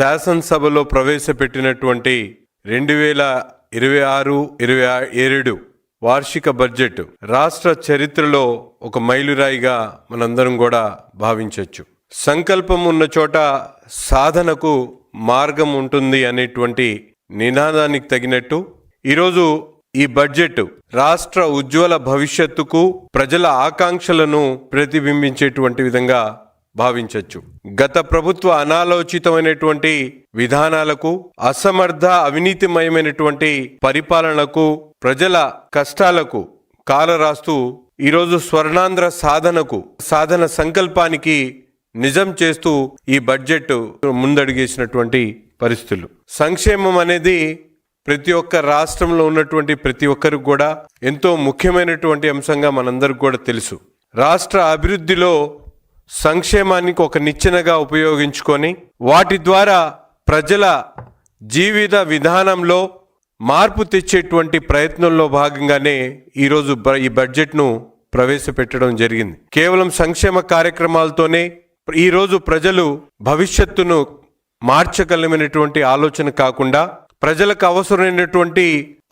శాసనసభలో ప్రవేశపెట్టినటువంటి 2026-27 వార్షిక బడ్జెట్ రాష్ట్ర చరిత్రలో ఒక మైలురాయిగా మనందరం కూడా భావించవచ్చు. సంకల్పం ఉన్న చోట సాధనకు మార్గం ఉంటుంది అనేటువంటి నినాదానికి తగినట్టు ఈరోజు ఈ బడ్జెట్ రాష్ట్ర ఉజ్వల భవిష్యత్తుకు ప్రజల ఆకాంక్షలను ప్రతిబింబించేటువంటి విధంగా భావించవచ్చు. గత ప్రభుత్వ అనాలోచితమైనటువంటి విధానాలకు, అసమర్థ అవినీతిమయమైనటువంటి పరిపాలనకు, ప్రజల కష్టాలకు కాలరాస్తూ ఈరోజు స్వర్ణాంధ్ర సాధన సంకల్పానికి నిజం చేస్తూ ఈ బడ్జెట్ ముందడుగేసినటువంటి పరిస్థితులు. సంక్షేమం అనేది ప్రతి ఒక్క రాష్ట్రంలో ఉన్నటువంటి ప్రతి ఒక్కరికి కూడా ఎంతో ముఖ్యమైనటువంటి అంశంగా మనందరికి కూడా తెలుసు. రాష్ట్ర అభివృద్ధిలో సంక్షేమానికి ఒక నిచ్చెనగా ఉపయోగించుకొని వాటి ద్వారా ప్రజల జీవిత విధానంలో మార్పు తెచ్చేటువంటి ప్రయత్నంలో భాగంగానే ఈరోజు ఈ బడ్జెట్ను ప్రవేశపెట్టడం జరిగింది. కేవలం సంక్షేమ కార్యక్రమాలతోనే ఈరోజు ప్రజలు భవిష్యత్తును మార్చగలమైనటువంటి ఆలోచన కాకుండా ప్రజలకు అవసరమైనటువంటి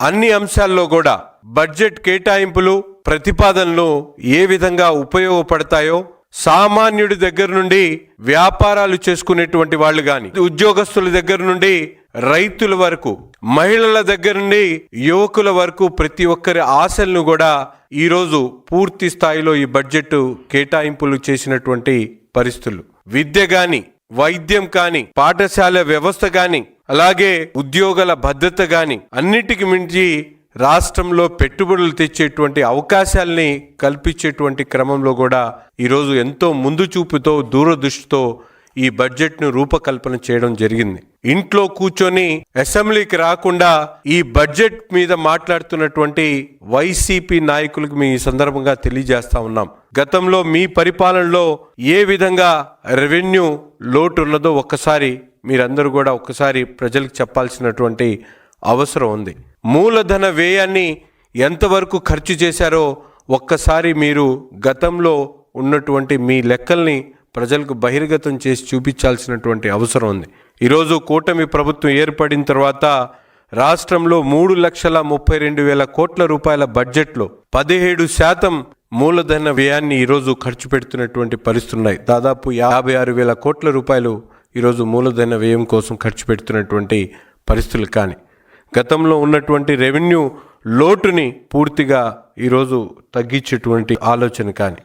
అన్ని అంశాల్లో కూడా బడ్జెట్ కేటాయింపులు, ప్రతిపాదనలు ఏ విధంగా ఉపయోగపడతాయో, సామాన్యుడి దగ్గర నుండి వ్యాపారాలు చేసుకునేటువంటి వాళ్ళు గాని, ఉద్యోగస్తుల దగ్గర నుండి రైతుల వరకు, మహిళల దగ్గర నుండి యువకుల వరకు ప్రతి ఒక్కరి ఆశలను కూడా ఈరోజు పూర్తి స్థాయిలో ఈ బడ్జెట్ కేటాయింపులు చేసినటువంటి పరిస్థితులు. విద్య గాని, వైద్యం కానీ, పాఠశాల వ్యవస్థ కానీ, అలాగే ఉద్యోగాల భద్రత కానీ అన్నిటికి మించి రాష్ట్రంలో పెట్టుబడులు తెచ్చేటువంటి అవకాశాలని కల్పించేటువంటి క్రమంలో కూడా ఈరోజు ఎంతో ముందు చూపుతో, దూరదృష్టితో ఈ బడ్జెట్ను రూపకల్పన చేయడం జరిగింది. ఇంట్లో కూర్చొని అసెంబ్లీకి రాకుండా ఈ బడ్జెట్ మీద మాట్లాడుతున్నటువంటి వైసీపీ నాయకులకు మీ సందర్భంగా తెలియజేస్తా ఉన్నాం. గతంలో మీ పరిపాలనలో ఏ విధంగా రెవెన్యూ లోటు ఉన్నదో మీరందరూ కూడా ఒక్కసారి ప్రజలకు చెప్పాల్సినటువంటి అవసరం ఉంది. మూలధన వ్యయాన్ని ఎంతవరకు ఖర్చు చేశారో ఒక్కసారి మీరు గతంలో ఉన్నటువంటి మీ లెక్కల్ని ప్రజలకు బహిర్గతం చేసి చూపించాల్సినటువంటి అవసరం ఉంది. ఈరోజు కూటమి ప్రభుత్వం ఏర్పడిన తర్వాత రాష్ట్రంలో 3,32,000 కోట్ల రూపాయల బడ్జెట్లో 17% మూలధన వ్యయాన్ని ఈరోజు ఖర్చు పెడుతున్నటువంటి పరిస్థితులున్నాయి. దాదాపు 56,000 కోట్ల రూపాయలు ఈరోజు మూలధన వ్యయం కోసం ఖర్చు పెడుతున్నటువంటి పరిస్థితులు. కానీ గతంలో ఉన్నటువంటి రెవెన్యూ లోటుని పూర్తిగా ఈరోజు తగ్గించేటువంటి ఆలోచన కానీ